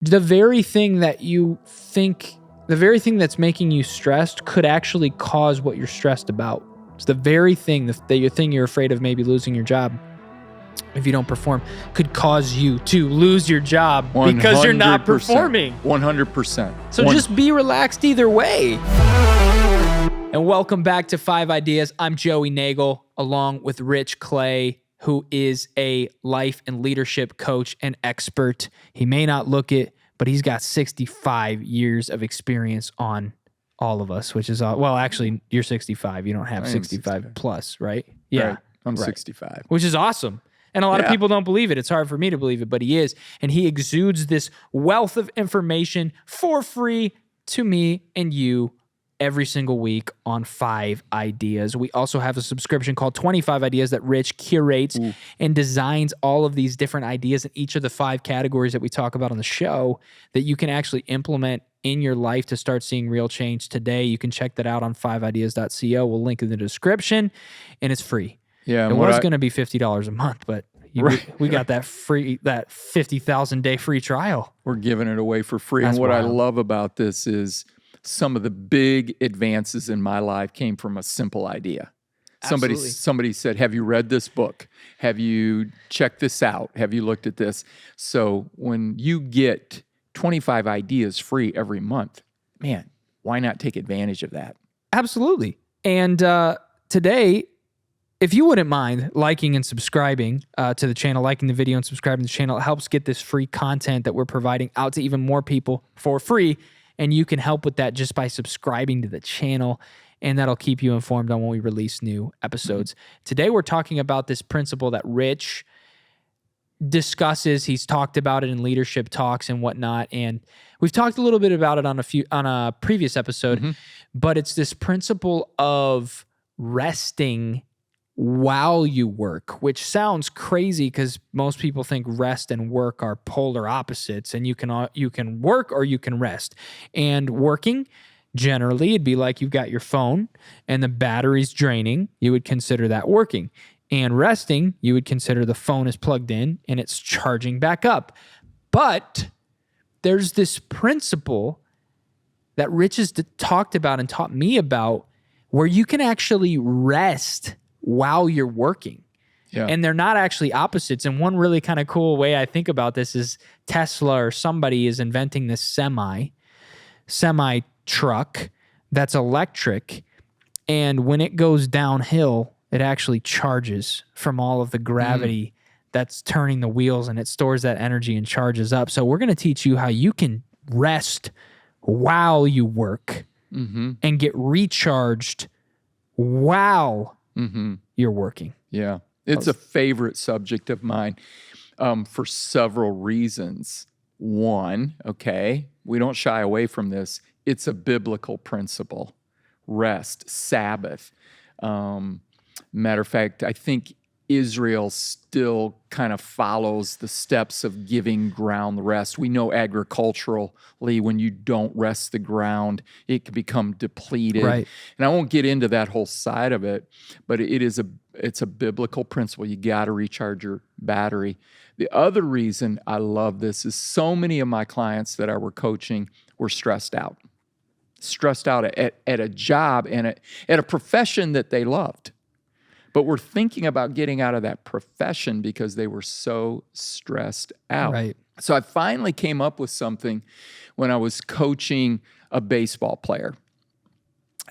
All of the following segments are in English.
the very thing that you think, the very thing that's making you stressed could actually cause what you're stressed about. It's the very thing that thing you're afraid of maybe losing your job if you don't perform could cause you to lose your job because you're not performing. 100%. So just be relaxed either way. And welcome back to 5 Ideas. I'm Joey Nagel, along with Rich Clay, who is a life and leadership coach and expert. He may not look it, but he's got 65 years of experience on all of us, which is, well, actually, you're 65. You don't have 65 plus, right? Yeah. Right. I'm 65. Which is awesome. And a lot of people don't believe it. It's hard for me to believe it, but he is. And he exudes this wealth of information for free to me and you every single week on 5 Ideas. We also have a subscription called 25 Ideas that Rich curates and designs all of these different ideas in each of the 5 categories that we talk about on the show that you can actually implement in your life to start seeing real change today. You can check that out on 5ideas.co. We'll link in the description, and it's free. Yeah, it was going to be $50 a month, but we got that free, that 50,000 day free trial. We're giving it away for free. That's and what wild. I love about this is some of the big advances in my life came from a simple idea. Somebody said, "Have you read this book? Have you checked this out? Have you looked at this?" So when you get 25 ideas free every month, man, why not take advantage of that? Absolutely. And today, if you wouldn't mind liking and subscribing to the channel, liking the video and subscribing to the channel, it helps get this free content that we're providing out to even more people for free. And you can help with that just by subscribing to the channel, and that'll keep you informed on when we release new episodes. Today, we're talking about this principle that Rich discusses. He's talked about it in leadership talks and whatnot, and we've talked a little bit about it on a previous episode, but it's this principle of resting while you work, which sounds crazy because most people think rest and work are polar opposites, and you can work or you can rest. And working, generally, it'd be like you've got your phone and the battery's draining. You would consider that working. And resting, you would consider the phone is plugged in and it's charging back up. But there's this principle that Rich has talked about and taught me about where you can actually rest while you're working. Yeah. And they're not actually opposites. And one really kind of cool way I think about this is Tesla or somebody is inventing this semi truck that's electric. And when it goes downhill, it actually charges from all of the gravity that's turning the wheels, and it stores that energy and charges up. So we're going to teach you how you can rest while you work and get recharged while you're working. Yeah. It's a favorite subject of mine for several reasons. One, we don't shy away from this. It's a biblical principle. Rest, Sabbath. Matter of fact, I think Israel still kind of follows the steps of giving ground rest. We know agriculturally, when you don't rest the ground, it can become depleted. Right. And I won't get into that whole side of it, but it's a biblical principle. You got to recharge your battery. The other reason I love this is so many of my clients that I were coaching were stressed out at a job and at a profession that they loved. But we're thinking about getting out of that profession because they were so stressed out. Right. So I finally came up with something when I was coaching a baseball player.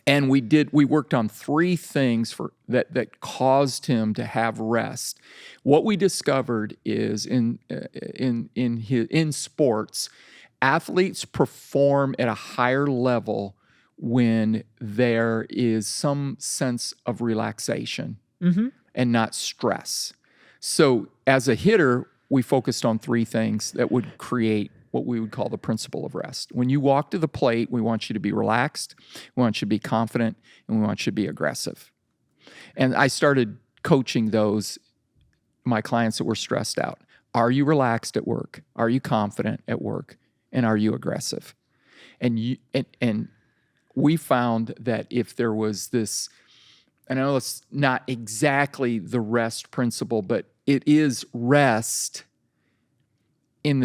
And we worked on 3 things that caused him to have rest. What we discovered is in sports, athletes perform at a higher level when there is some sense of relaxation and not stress. So as a hitter, we focused on 3 things that would create what we would call the principle of rest. When you walk to the plate, we want you to be relaxed, we want you to be confident, and we want you to be aggressive. And I started coaching my clients that were stressed out. Are you relaxed at work? Are you confident at work? And are you aggressive? And we found that if there was this, and I know it's not exactly the rest principle, but it is rest in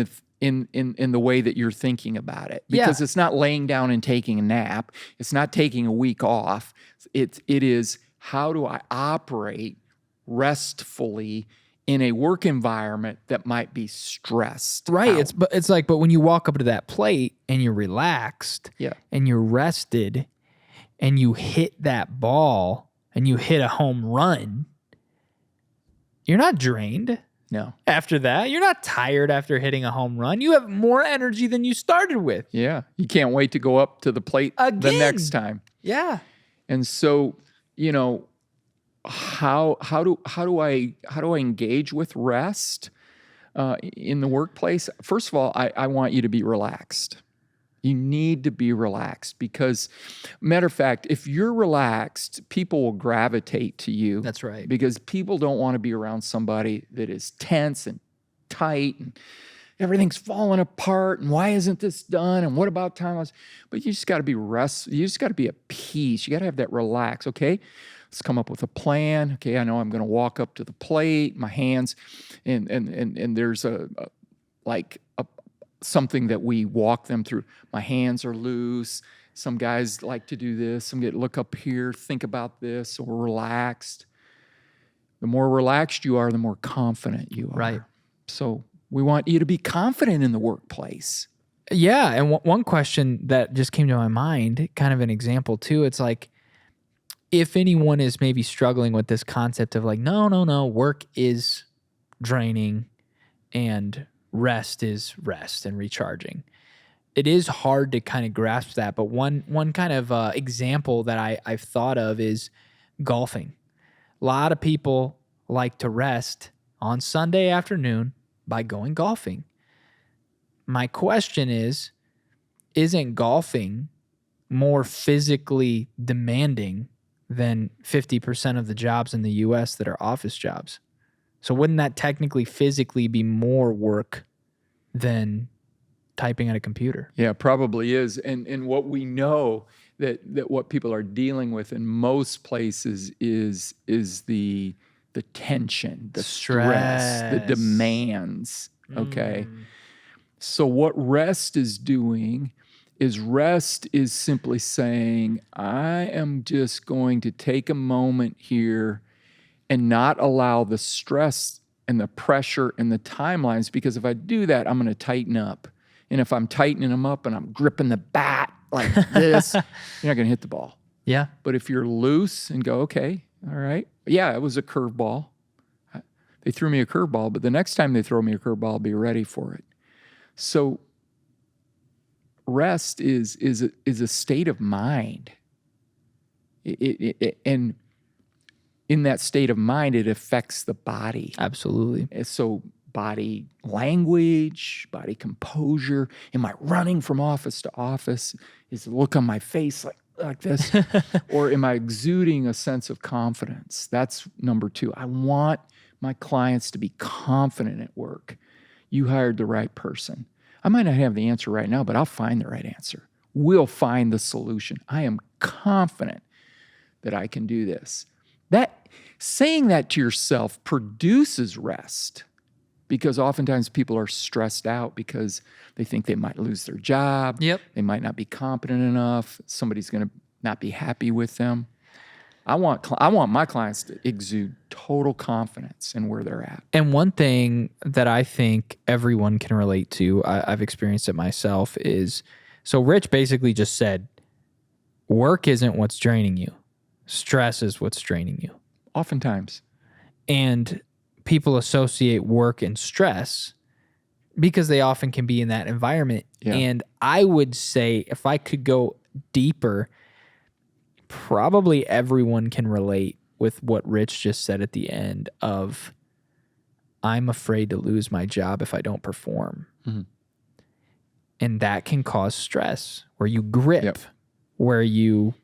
in the way that you're thinking about it, because it's not laying down and taking a nap. It's not taking a week off. It is, how do I operate restfully in a work environment that might be stressed Right. out? It's like, but when you walk up to that plate and you're relaxed and you're rested and you hit that ball and you hit a home run, you're not drained. No. After that, you're not tired after hitting a home run. You have more energy than you started with. Yeah. You can't wait to go up to the plate the next time. Yeah. And so, how do I engage with rest in the workplace? First of all, I want you to be relaxed. You need to be relaxed, because, matter of fact, if you're relaxed, people will gravitate to you. That's right. Because people don't want to be around somebody that is tense and tight and everything's falling apart, and why isn't this done, and what about time? But you just got to be you just got to be at peace. You got to have that relax. Okay, let's come up with a plan. Okay, I know I'm going to walk up to the plate, my hands, and there's something that we walk them through. My hands are loose. Some guys like to do this. Some get look up here, think about this. So we're relaxed. The more relaxed you are, the more confident you are. Right. So we want you to be confident in the workplace. Yeah. And one question that just came to my mind, kind of an example too, it's like, if anyone is maybe struggling with this concept of like, no, work is draining and rest is rest and recharging. It is hard to kind of grasp that, but one kind of example that I've thought of is golfing. A lot of people like to rest on Sunday afternoon by going golfing. My question is, isn't golfing more physically demanding than 50% of the jobs in the U.S. that are office jobs? So wouldn't that technically physically be more work than typing on a computer? Yeah, probably is. And what we know that what people are dealing with in most places is the tension, the stress, the demands. Okay. So what rest is doing is simply saying, I am just going to take a moment here and not allow the stress and the pressure and the timelines, because if I do that, I'm going to tighten up. And if I'm tightening them up and I'm gripping the bat like this, you're not going to hit the ball. Yeah. But if you're loose and go, okay, all right. Yeah, it was a curveball. They threw me a curveball, but the next time they throw me a curveball, I'll be ready for it. So rest is a state of mind. And in that state of mind, it affects the body. Absolutely. So body language, body composure. Am I running from office to office? Is the look on my face like this? Or am I exuding a sense of confidence? That's number two. I want my clients to be confident at work. You hired the right person. I might not have the answer right now, but I'll find the right answer. We'll find the solution. I am confident that I can do this. Saying that to yourself produces rest, because oftentimes people are stressed out because they think they might lose their job. Yep. They might not be competent enough. Somebody's going to not be happy with them. I want my clients to exude total confidence in where they're at. And one thing that I think everyone can relate to, I've experienced it myself, is, so Rich basically just said, work isn't what's draining you. Stress is what's draining you. Oftentimes. And people associate work and stress because they often can be in that environment. Yeah. And I would say, if I could go deeper, probably everyone can relate with what Rich just said at the end of, I'm afraid to lose my job if I don't perform. Mm-hmm. And that can cause stress, where you grip, where you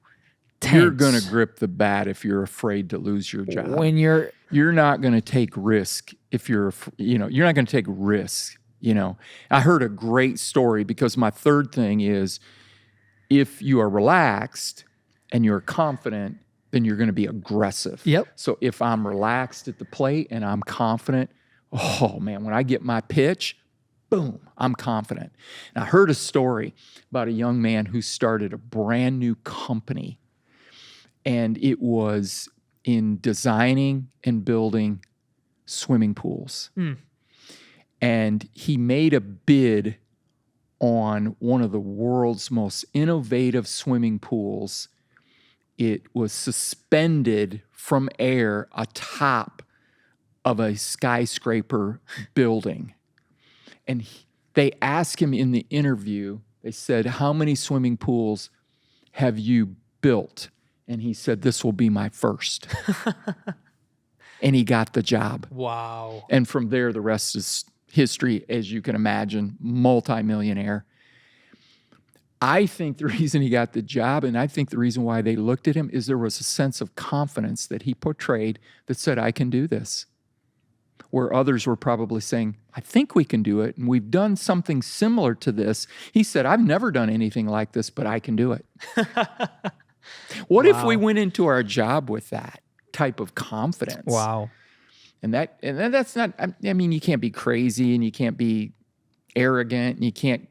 tense. You're going to grip the bat if you're afraid to lose your job. When you're not going to take risk if you're not going to take risk. I heard a great story, because my third thing is, if you are relaxed and you're confident, then you're going to be aggressive. Yep. So if I'm relaxed at the plate and I'm confident, oh man, when I get my pitch, boom, I'm confident. And I heard a story about a young man who started a brand new company, and it was in designing and building swimming pools. And he made a bid on one of the world's most innovative swimming pools. It was suspended from air atop of a skyscraper building. And they asked him in the interview, they said, "How many swimming pools have you built?" And he said, "This will be my first." And he got the job. Wow. And from there, the rest is history, as you can imagine, multimillionaire. I think the reason he got the job, and I think the reason why they looked at him, is there was a sense of confidence that he portrayed that said, "I can do this." Where others were probably saying, "I think we can do it, and we've done something similar to this." He said, "I've never done anything like this, but I can do it." What if we went into our job with that type of confidence? Wow. And that's not, I mean, you can't be crazy and you can't be arrogant and you can't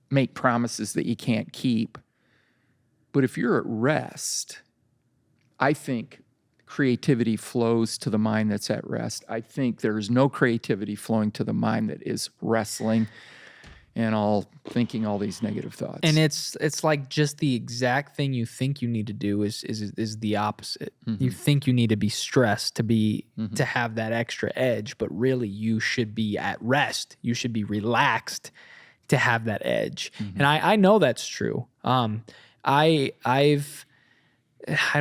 make promises that you can't keep. But if you're at rest, I think creativity flows to the mind that's at rest. I think there is no creativity flowing to the mind that is wrestling and all thinking all these negative thoughts. And it's like just the exact thing you think you need to do is the opposite. You think you need to be stressed to be to have that extra edge, but really you should be at rest. You should be relaxed to have that edge. And I know that's true. I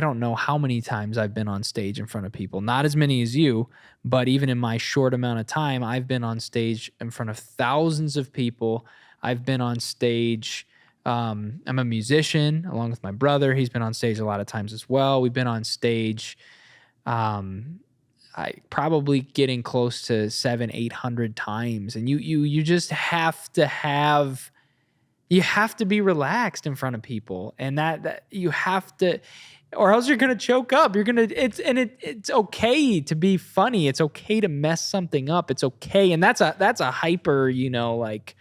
don't know how many times I've been on stage in front of people, not as many as you, but even in my short amount of time, I've been on stage in front of thousands of people. I've been on stage. I'm a musician along with my brother. He's been on stage a lot of times as well. We've been on stage, I probably getting close to 700-800 times. And you just have to be relaxed in front of people, and that you have to, or else you're gonna choke up. It's okay to be funny. It's okay to mess something up. It's okay, and that's a hyper. Like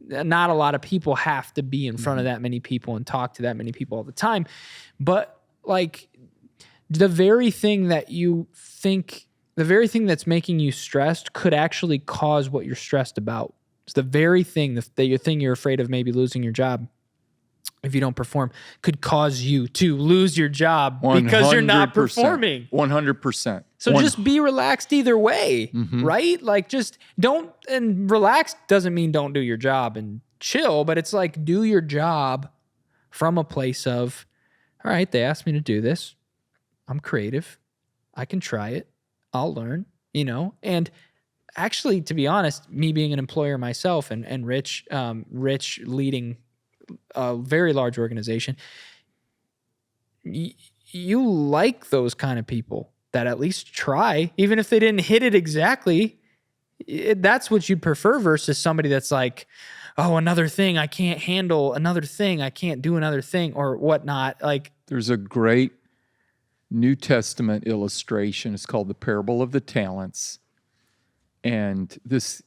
not a lot of people have to be in front of that many people and talk to that many people all the time, but like the very thing that you think, the very thing that's making you stressed could actually cause what you're stressed about. It's the very thing that you're afraid of maybe losing your job if you don't perform could cause you to lose your job because you're not performing. 100%. So just be relaxed either way, right? Like just don't, and relaxed doesn't mean don't do your job and chill, but it's like do your job from a place of, all right, they asked me to do this. I'm creative. I can try it. I'll learn, and actually, to be honest, me being an employer myself and Rich leading a very large organization, you like those kind of people that at least try, even if they didn't hit it exactly. That's what you'd prefer versus somebody that's like, oh, another thing I can't handle, another thing I can't do, another thing or whatnot. Like there's a great New Testament illustration. It's called the Parable of the Talents. And this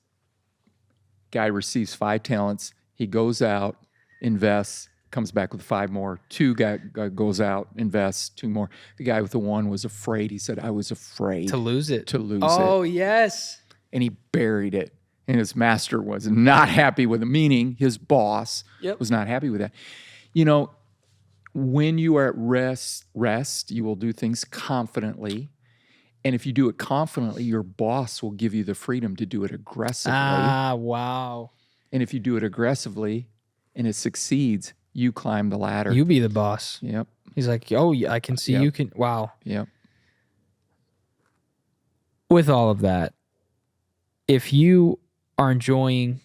guy receives 5 talents. He goes out, invests, comes back with 5 more. 2 guy goes out, invests, 2 more. The guy with the 1 was afraid. He said, "I was afraid to lose it. Oh, yes. And he buried it. And his master was not happy with it, meaning his boss was not happy with that. When you are at rest, you will do things confidently. And if you do it confidently, your boss will give you the freedom to do it aggressively. Wow. And if you do it aggressively and it succeeds, you climb the ladder. You be the boss. Yep. He's like, oh, yeah, I can see you can. Wow. Yep. With all of that, if you are enjoying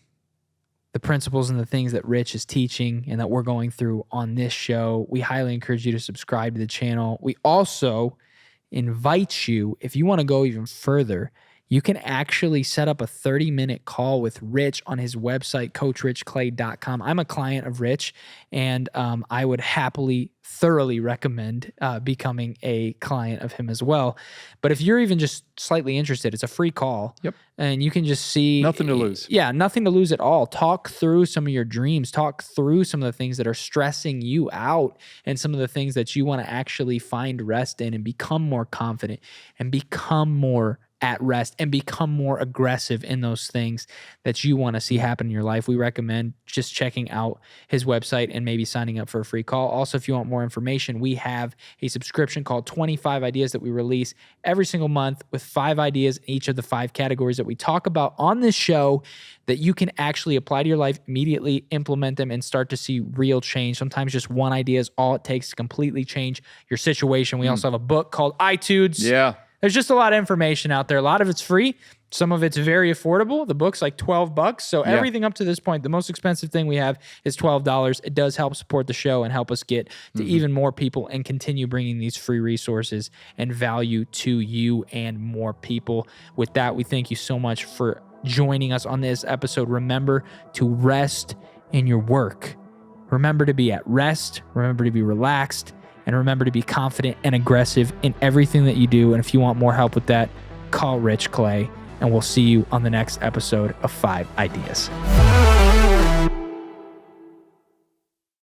the principles and the things that Rich is teaching and that we're going through on this show, we highly encourage you to subscribe to the channel. We also invite you, if you want to go even further, you can actually set up a 30-minute call with Rich on his website, coachrichclay.com. I'm a client of Rich, and I would happily, thoroughly recommend becoming a client of him as well. But if you're even just slightly interested, it's a free call. Yep. And you can just see. Nothing to lose. Yeah, nothing to lose at all. Talk through some of your dreams. Talk through some of the things that are stressing you out and some of the things that you want to actually find rest in and become more confident and become more at rest and become more aggressive in those things that you want to see happen in your life. We recommend just checking out his website and maybe signing up for a free call. Also, if you want more information, we have a subscription called 25 Ideas that we release every single month with 5 ideas in each of the 5 categories that we talk about on this show that you can actually apply to your life immediately, implement them, and start to see real change. Sometimes just one idea is all it takes to completely change your situation. We also have a book called iTunes. Yeah. There's just a lot of information out there. A lot of it's free. Some of it's very affordable. The book's like $12. So everything up to this point, the most expensive thing we have is $12. It does help support the show and help us get to even more people and continue bringing these free resources and value to you and more people. With that, we thank you so much for joining us on this episode. Remember to rest in your work. Remember to be at rest. Remember to be relaxed. And remember to be confident and aggressive in everything that you do. And if you want more help with that, call Rich Clay. And we'll see you on the next episode of 5 Ideas.